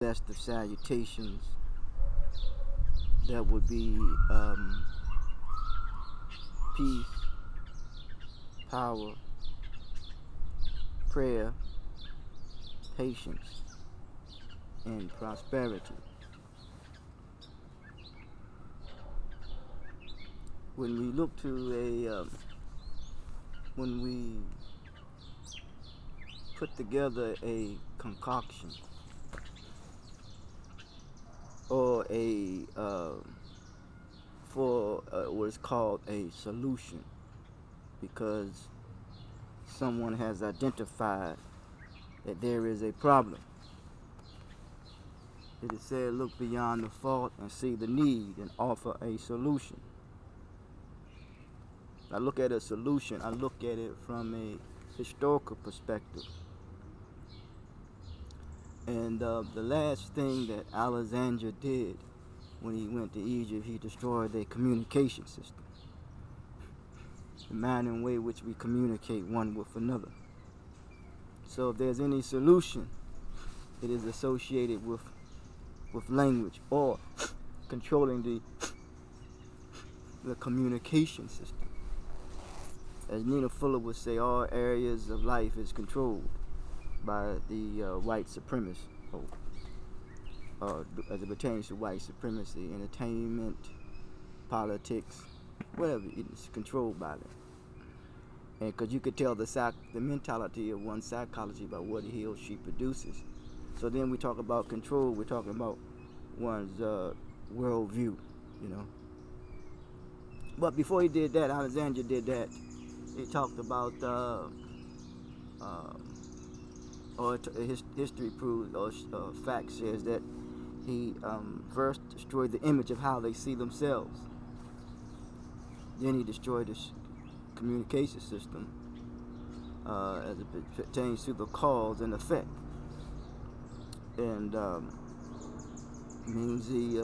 best of salutations. That would be peace, power, prayer, patience, and prosperity. When we look to when we put together a concoction or for what is called a solution, because someone has identified that there is a problem. It is said, look beyond the fault and see the need and offer a solution. I look at a solution, I look at it from a historical perspective. And the last thing that Alexander did when he went to Egypt, he destroyed their communication system, the manner and way in which we communicate one with another. So if there's any solution, it is associated with language or controlling the communication system. As Nina Fuller would say, all areas of life is controlled by the white supremacists, as it pertains to white supremacy, entertainment, politics, whatever, it's controlled by them. And because you could tell the mentality of one's psychology by what he or she produces. So then we talk about control, we're talking about one's worldview, you know. But before he did that, Alexander did that, he talked about, history proves, or fact says that he first destroyed the image of how they see themselves. Then he destroyed the communication system as it pertains to the cause and effect. And means he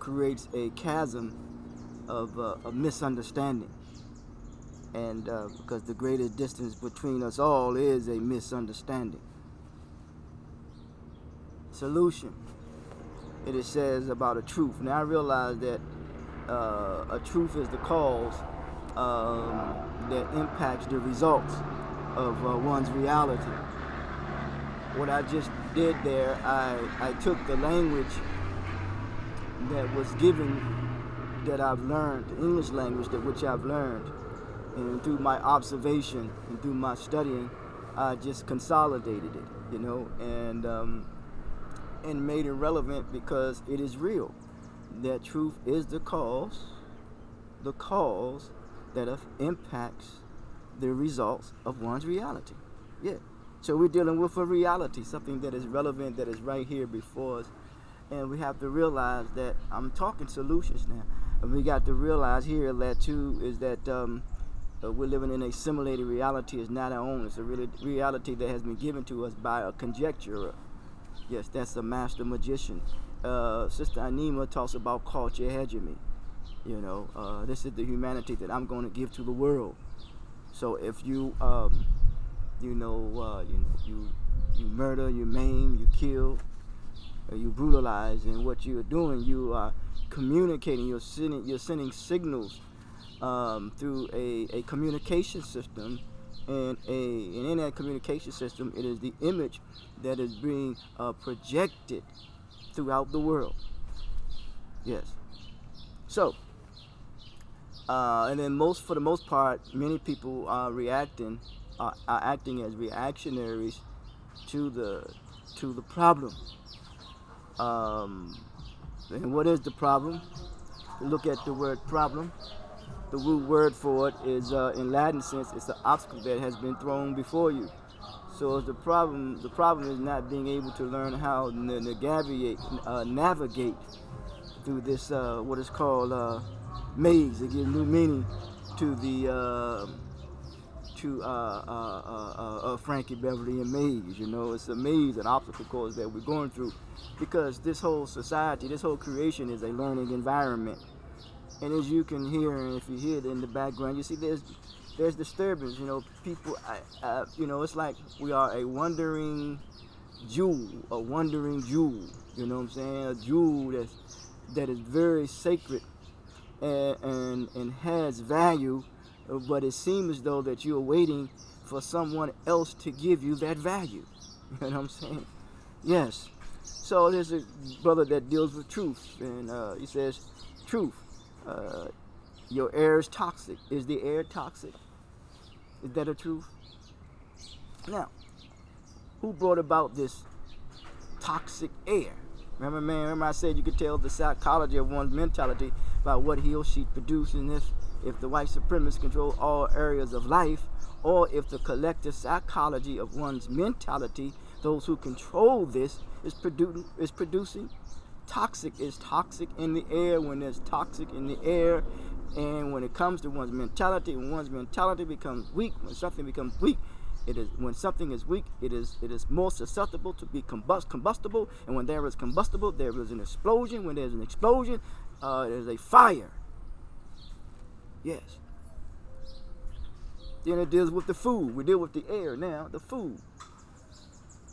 creates a chasm of a misunderstanding. And because the greatest distance between us all is a misunderstanding. Solution. It says about a truth. Now I realize that a truth is the cause that impacts the results of one's reality. What I just did there, I took the language that was given, that I've learned, the English language which I've learned, and through my observation and through my studying, I just consolidated it, you know, and made it relevant because it is real. That truth is the cause that impacts the results of one's reality. Yeah. So we're dealing with a reality, something that is relevant, that is right here before us. And we have to realize that I'm talking solutions now. And we got to realize here that too is that we're living in a simulated reality. It's not our own. It's a reality that has been given to us by a conjecturer. Yes, that's a master magician. Sister Anima talks about culture hegemony. You know, this is the humanity that I'm going to give to the world. So if you you murder, you maim, you kill, you brutalize, and what you are doing, you are communicating. You're sending signals through a communication system, and in that communication system, it is the image that is being projected throughout the world. Yes. So, and then for the most part, many people are acting as reactionaries to the problem. And what is the problem? Look at the word problem. The root word for it is, in Latin sense, it's an obstacle that has been thrown before you. So the problem is not being able to learn how to navigate through this what is called maze. It gives new meaning to the Frankie Beverly and maze. You know, it's a maze, an obstacle course that we're going through, because this whole society, this whole creation is a learning environment. And as you can hear, and if you hear it in the background, you see there's disturbance. You know, people, you know, it's like we are a wandering jewel, a wandering jewel. You know what I'm saying? A jewel that is very sacred and has value, but it seems as though that you're waiting for someone else to give you that value. You know what I'm saying? Yes. So there's a brother that deals with truth, and he says, truth. Your air is toxic. Is the air toxic? Is that a truth? Now, who brought about this toxic air? Remember I said you could tell the psychology of one's mentality by what he or she produces, and if the white supremacists control all areas of life, or if the collective psychology of one's mentality, those who control this, is producing toxic. Is toxic in the air. When there's toxic in the air, and when it comes to one's mentality, when one's mentality becomes weak, when something becomes weak, when something is weak, it is more susceptible to be combustible. And when there is combustible, there is an explosion. When there's an explosion, there's a fire. Yes. Then it deals with the food. We deal with the air now. The food.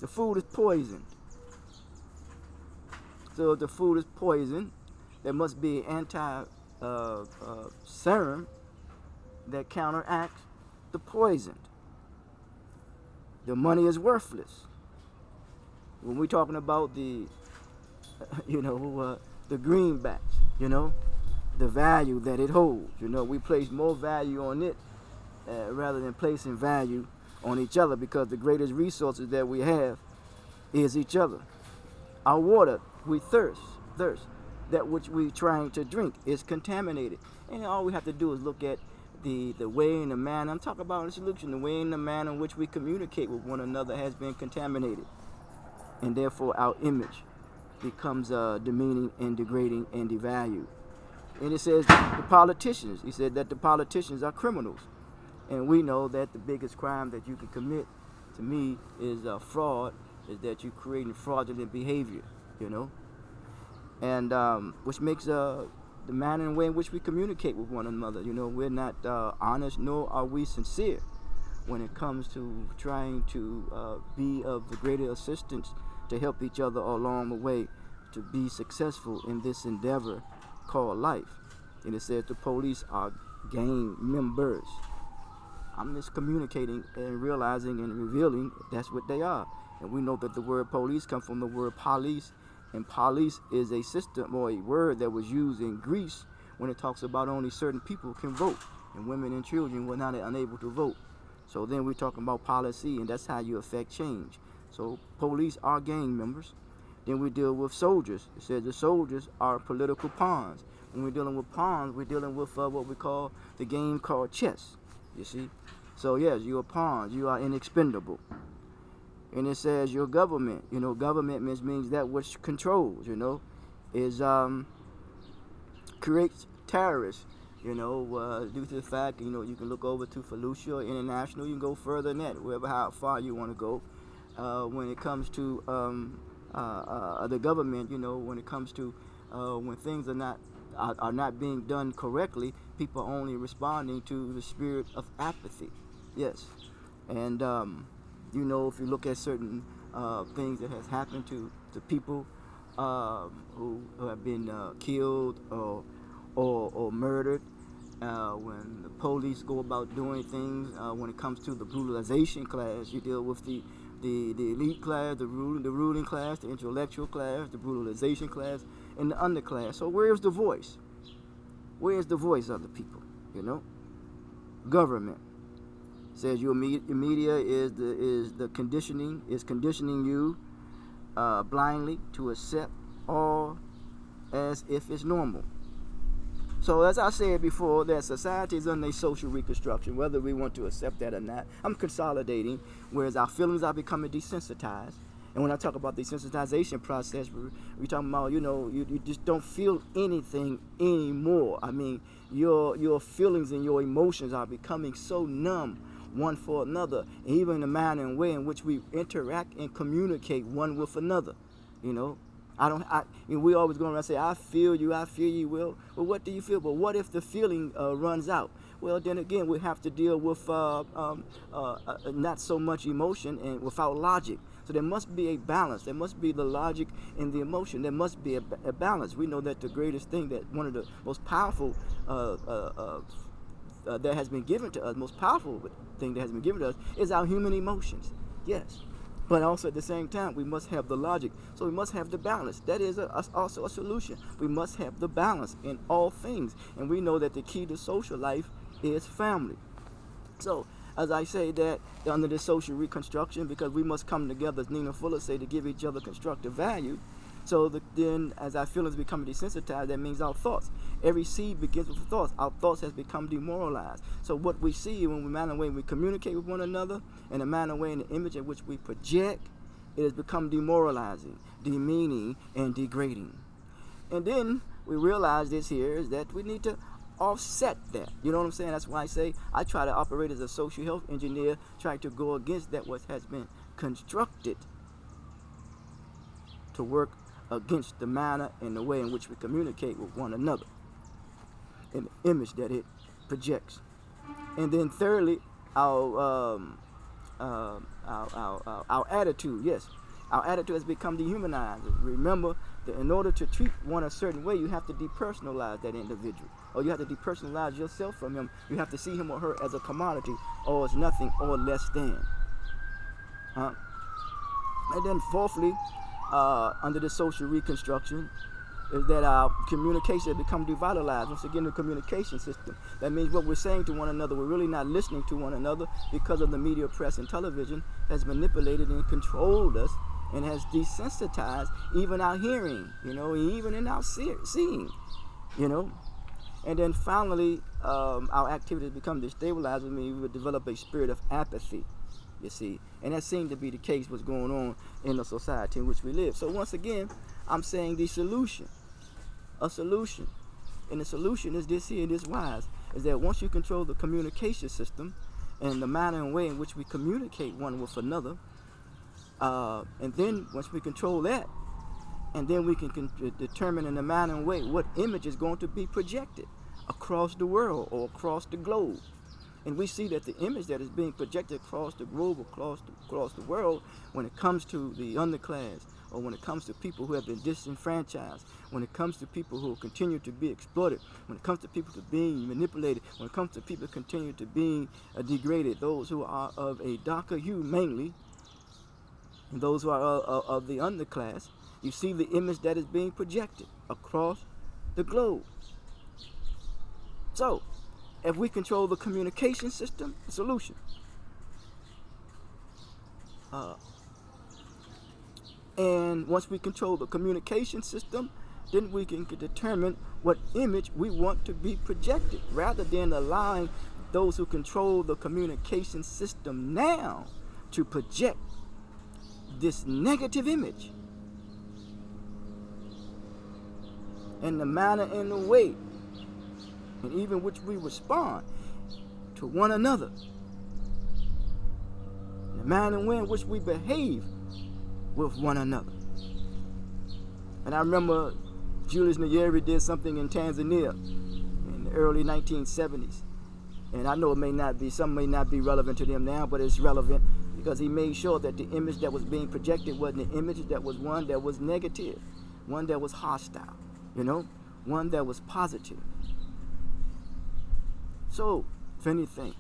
The food is poisoned. So if the food is poisoned, there must be an serum that counteracts the poison. The money is worthless. When we're talking about the greenbacks, the value that it holds. We place more value on it rather than placing value on each other, because the greatest resources that we have is each other. Our water, we thirst. That which we're trying to drink is contaminated. And all we have to do is look at the way and the manner, I'm talking about the solution, the way and the manner in which we communicate with one another has been contaminated. And therefore our image becomes demeaning and degrading and devalued. And it says the politicians, he said that the politicians are criminals. And we know that the biggest crime that you can commit, to me, is fraud, is that you're creating fraudulent behavior, and which makes the manner and way in which we communicate with one another. We're not honest, nor are we sincere when it comes to trying to be of the greater assistance to help each other along the way to be successful in this endeavor called life. And it says the police are gang members. I'm just communicating and realizing and revealing that's what they are. And we know that the word police comes from the word police, and police is a system or a word that was used in Greece when it talks about only certain people can vote, and women and children were not unable to vote. So then we're talking about policy, and that's how you affect change. So police are gang members. Then we deal with soldiers. It says the soldiers are political pawns. When we're dealing with pawns, we're dealing with what we call the game called chess. You see? So yes, you're a pawn. You are inexpendable. And it says your government. Government means that which controls, is creates terrorists, due to the fact, you can look over to Fallujah International. You can go further than that, how far you want to go. When it comes to the government, when it comes to when things are not being done correctly, people are only responding to the spirit of apathy. Yes. And if you look at certain things that has happened to people who have been killed or murdered, when the police go about doing things, when it comes to the brutalization class, you deal with the elite class, the ruling class, the intellectual class, the brutalization class, and the underclass. So where's the voice? Where's the voice of the people? Government says your media is conditioning you blindly to accept all as if it's normal. So as I said before, that society is under a social reconstruction, whether we want to accept that or not. I'm consolidating, whereas our feelings are becoming desensitized. And when I talk about the desensitization process, we're talking about, you just don't feel anything anymore. I mean, your feelings and your emotions are becoming so numb one for another, and even the manner and way in which we interact and communicate one with another. We always go around and say, I feel you, Will. Well, what do you feel? But what if the feeling runs out? Well, then again, we have to deal with not so much emotion and without logic. So there must be a balance. There must be the logic and the emotion. There must be a balance. We know that the greatest thing, that one of the most powerful that has been given to us, most powerful thing that has been given to us, is our human emotions. Yes. But also at the same time, we must have the logic. So we must have the balance. That is also a solution. We must have the balance in all things. And we know that the key to social life is family. So, as I say that under the social reconstruction, because we must come together, as Nina Fuller say, to give each other constructive value. So then, as our feelings become desensitized, that means our thoughts. Every seed begins with thoughts. Our thoughts has become demoralized. So what we see when we manner way we communicate with one another, and the manner way in the image in which we project, it has become demoralizing, demeaning, and degrading. And then we realize this here is that we need to offset that. You know what I'm saying? That's why I say I try to operate as a social health engineer, trying to go against that what has been constructed to work against the manner and the way in which we communicate with one another and the image that it projects. And then thirdly, our attitude. Yes, our attitude has become dehumanized. Remember that in order to treat one a certain way, you have to depersonalize that individual, or you have to depersonalize yourself from him. You have to see him or her as a commodity, or as nothing or less than. And then fourthly, under the social reconstruction, is that our communication has become devitalized. Once again, the communication system. That means what we're saying to one another, we're really not listening to one another, because of the media, press, and television has manipulated and controlled us, and has desensitized even our hearing, even in our seeing, And then finally, our activities become destabilized. We would develop a spirit of apathy, you see. And that seemed to be the case, what's going on in the society in which we live. So once again, I'm saying a solution. And the solution is this here, and this wise, is that once you control the communication system and the manner and way in which we communicate one with another, and then once we control that, and then we can determine in the manner and way what image is going to be projected across the world or across the globe. And we see that the image that is being projected across the globe, across the world, when it comes to the underclass, or when it comes to people who have been disenfranchised, when it comes to people who continue to be exploited, when it comes to people to being manipulated, when it comes to people continue to being degraded, those who are of a darker hue mainly, and those who are of the underclass, you see the image that is being projected across the globe. So, if we control the communication system, the solution. And once we control the communication system, then we can determine what image we want to be projected, rather than allowing those who control the communication system now to project this negative image. And the manner and the way, and even which we respond to one another, and the manner and way in which we behave with one another. And I remember Julius Nyerere did something in Tanzania in the early 1970s. And I know some may not be relevant to them now, but it's relevant because he made sure that the image that was being projected wasn't an image that was one that was negative, one that was hostile, one that was positive. So, if anything,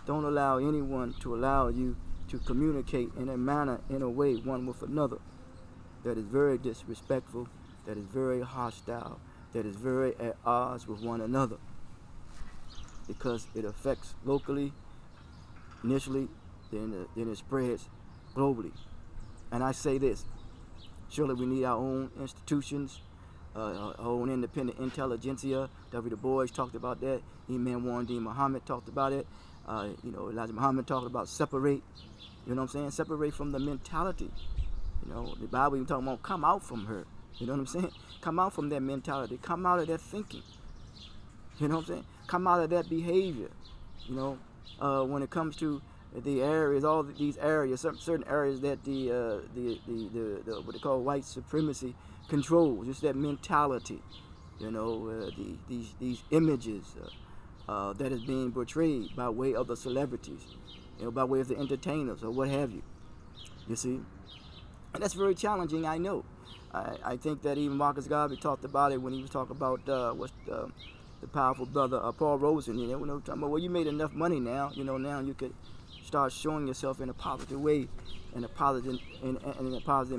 don't allow anyone to allow you to communicate in a manner, in a way, one with another, that is very disrespectful, that is very hostile, that is very at odds with one another, because it affects locally, initially, then it spreads globally. And I say this, surely we need our own institutions, our own independent intelligentsia. W. Du Bois talked about that. Imam Warren D. Muhammad talked about it. Elijah Muhammad talked about separate. You know what I'm saying? Separate from the mentality. The Bible even talking about come out from her. You know what I'm saying? Come out from that mentality. Come out of that thinking. You know what I'm saying? Come out of that behavior. When it comes to the areas, all these areas, certain areas that the what they call white supremacy controls, just that mentality. These images that is being portrayed by way of the celebrities, by way of the entertainers or what have you. You see, And that's very challenging, I know. I think that even Marcus Garvey talked about it when he was talking about the powerful brother Paul Rosen. Talking about, well, you made enough money now. Now you could start showing yourself in a positive way, in a positive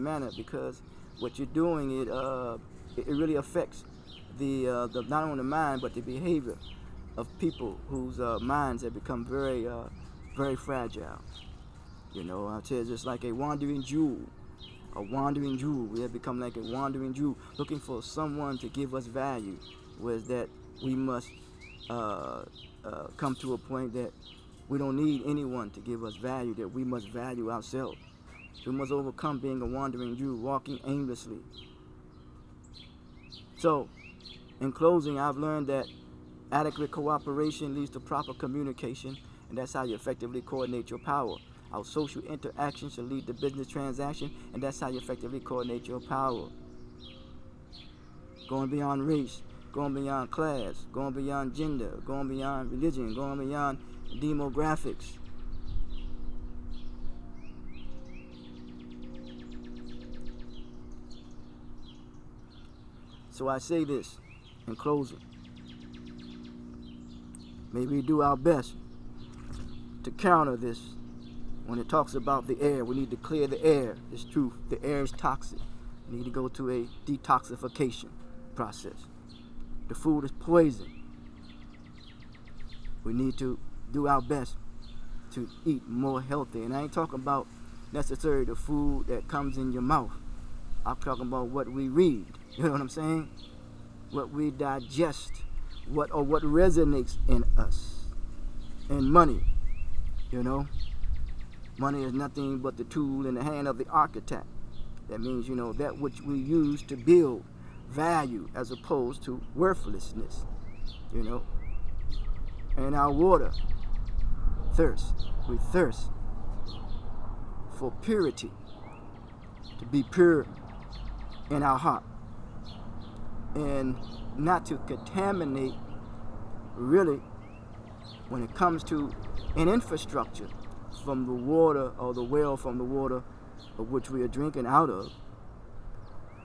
manner, because what you're doing it really affects the not only the mind but the behavior of people whose minds have become very fragile. I tell you, just like a wandering Jew. We have become like a wandering Jew, looking for someone to give us value. Was that we must come to a point that we don't need anyone to give us value, that we must value ourselves. We must overcome being a wandering Jew, walking aimlessly. So, in closing, I've learned that adequate cooperation leads to proper communication, and that's how you effectively coordinate your power. Our social interactions should lead to business transaction, and that's how you effectively coordinate your power. Going beyond race, going beyond class, going beyond gender, going beyond religion, going beyond demographics. So I say this in closing. May we do our best to counter this. When it talks about the air, we need to clear the air. It's true. The air is toxic. We need to go to a detoxification process. The food is poison. We need to do our best to eat more healthy. And I ain't talking about necessarily the food that comes in your mouth. I'm talking about what we read. You know what I'm saying? What we digest. What resonates in us. And money. Money is nothing but the tool in the hand of the architect. That means, that which we use to build value as opposed to worthlessness. And our water, thirst. We thirst for purity, to be pure in our heart, and not to contaminate, really, when it comes to an infrastructure from the water, or the well from the water of which we are drinking out of.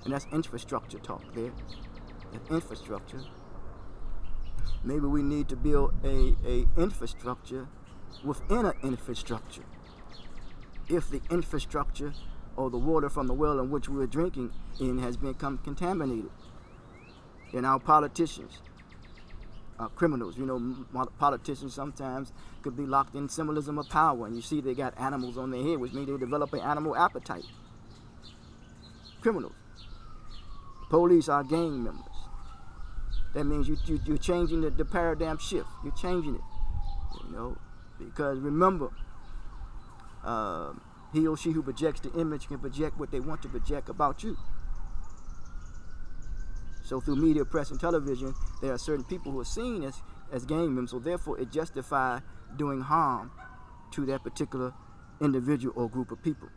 And that's infrastructure talk there. That infrastructure. Maybe we need to build a infrastructure within an infrastructure. If the infrastructure or the water from the well in which we are drinking in has become contaminated. And our politicians, criminals, politicians sometimes could be locked in symbolism of power, and you see they got animals on their head, which means they develop an animal appetite. Criminals. Police are gang members. That means you're changing the paradigm shift. You're changing it, because remember, he or she who projects the image can project what they want to project about you. So through media, press, and television, there are certain people who are seen as gang members, so therefore it justifies doing harm to that particular individual or group of people.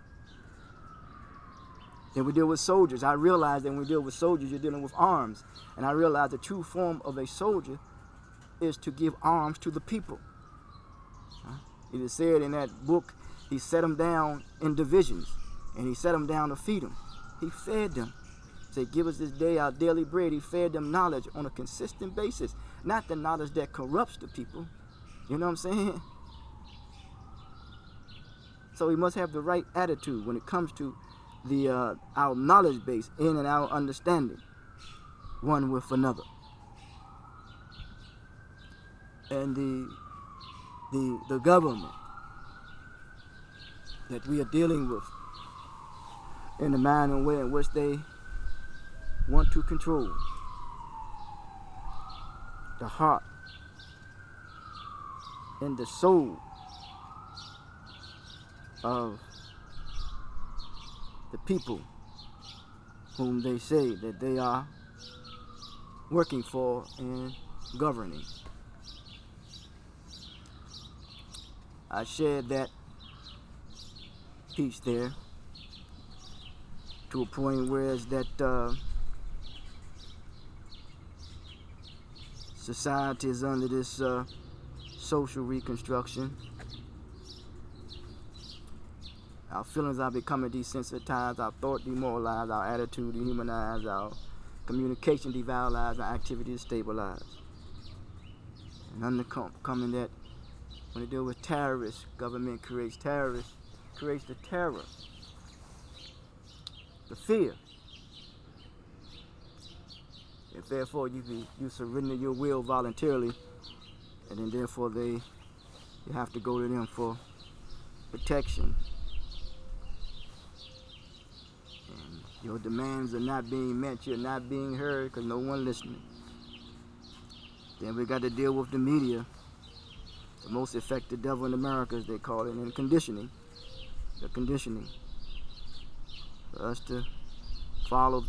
Then we deal with soldiers. I realize that when we deal with soldiers, you're dealing with arms. And I realize the true form of a soldier is to give arms to the people. It is said in that book, he set them down in divisions, and he set them down to feed them. He fed them. Say, give us this day our daily bread. He fed them knowledge on a consistent basis, not the knowledge that corrupts the people. You know what I'm saying? So we must have the right attitude when it comes to our knowledge base in and our understanding, one with another. And the government that we are dealing with, in the manner and way in which they want to control the heart and the soul of the people whom they say that they are working for and governing. I shared that piece there to a point where it's that society is under this social reconstruction. Our feelings are becoming desensitized, our thought demoralized, our attitude dehumanized, our communication devalued, our activity is stabilized. And undercoming that, when they deal with terrorists, government creates terrorists, creates the terror, the fear. If therefore you surrender your will voluntarily, and then therefore you have to go to them for protection. And your demands are not being met, you're not being heard because no one listening. Then we got to deal with the media, the most effective devil in America, as they call it, and conditioning. The conditioning for us to follow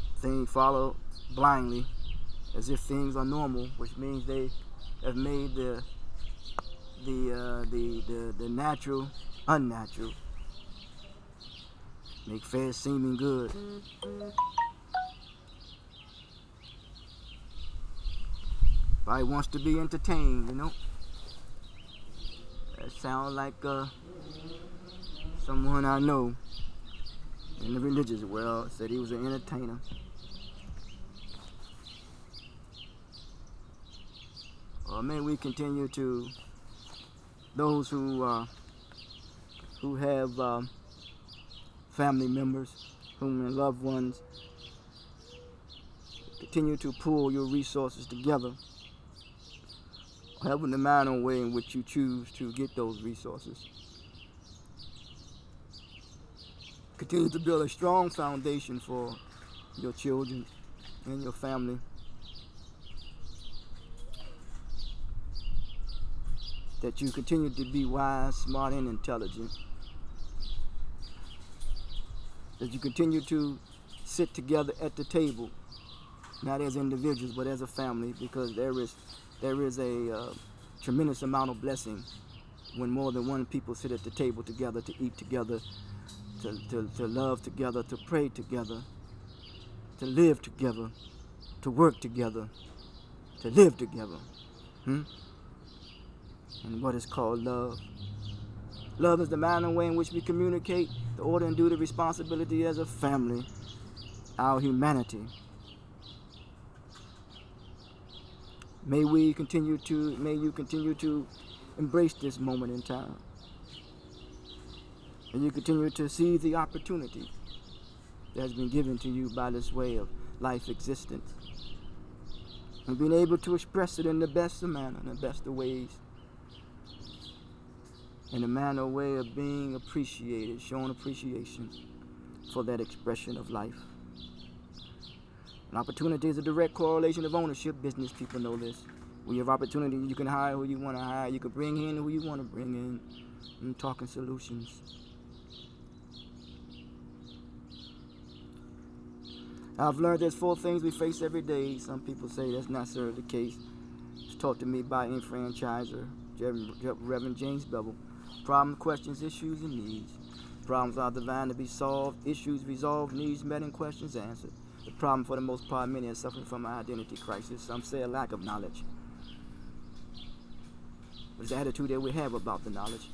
blindly as if things are normal, which means they have made the natural unnatural, make fair seeming good. Everybody wants to be entertained, you know. That sounds like someone I know in the religious world said he was an entertainer. Or may we continue to, those who have family members, whom and loved ones, continue to pool your resources together, helping the manner and way in which you choose to get those resources. Continue to build a strong foundation for your children and your family. That you continue to be wise, smart, and intelligent. That you continue to sit together at the table, not as individuals, but as a family, because there is a tremendous amount of blessing when more than one people sit at the table together to eat together, to love together, to pray together, to live together, to work together, to live together. And what is called love. Love is the manner and way in which we communicate the order and duty responsibility as a family, our humanity. May you continue to embrace this moment in time. And you continue to see the opportunity that has been given to you by this way of life existence. And being able to express it in the best of manner, in the best of ways. In a manner, way of being appreciated, showing appreciation for that expression of life. An opportunity is a direct correlation of ownership. Business people know this. When you have opportunity, you can hire who you want to hire. You can bring in who you want to bring in. I'm talking solutions. I've learned there's 4 things we face every day. Some people say that's not necessarily the case. It's taught to me by enfranchiser, Reverend James Bevel. Problems, questions, issues, and needs. Problems are divine to be solved, issues resolved, needs met, and questions answered. The problem for the most part, many are suffering from an identity crisis. Some say a lack of knowledge. What is the attitude that we have about the knowledge?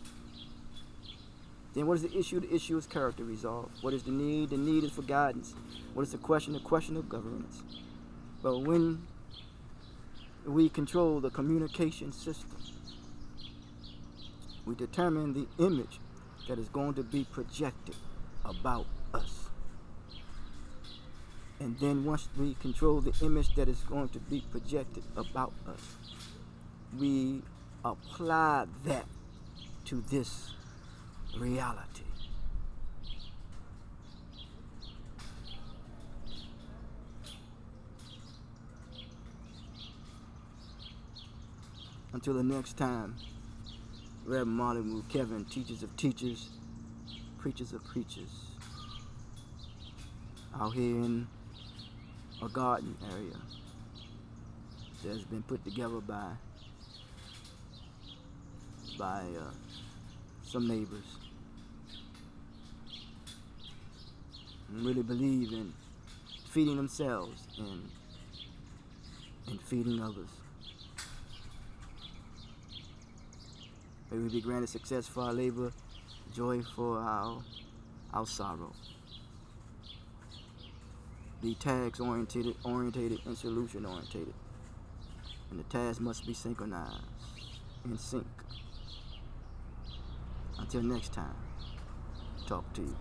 Then what is the issue? The issue is character resolved. What is the need? The need is for guidance. What is the question? The question of governance. But when we control the communication system, we determine the image that is going to be projected about us. And then once we control the image that is going to be projected about us, we apply that to this reality. Until the next time, Reverend Martin Wu Kevin, teachers of teachers, preachers of preachers, out here in a garden area that has been put together by some neighbors, and really believe in feeding themselves and feeding others. May we be granted success for our labor, joy for our our sorrow. Be task orientated and solution orientated. And the task must be synchronized, in sync. Until next time, talk to you.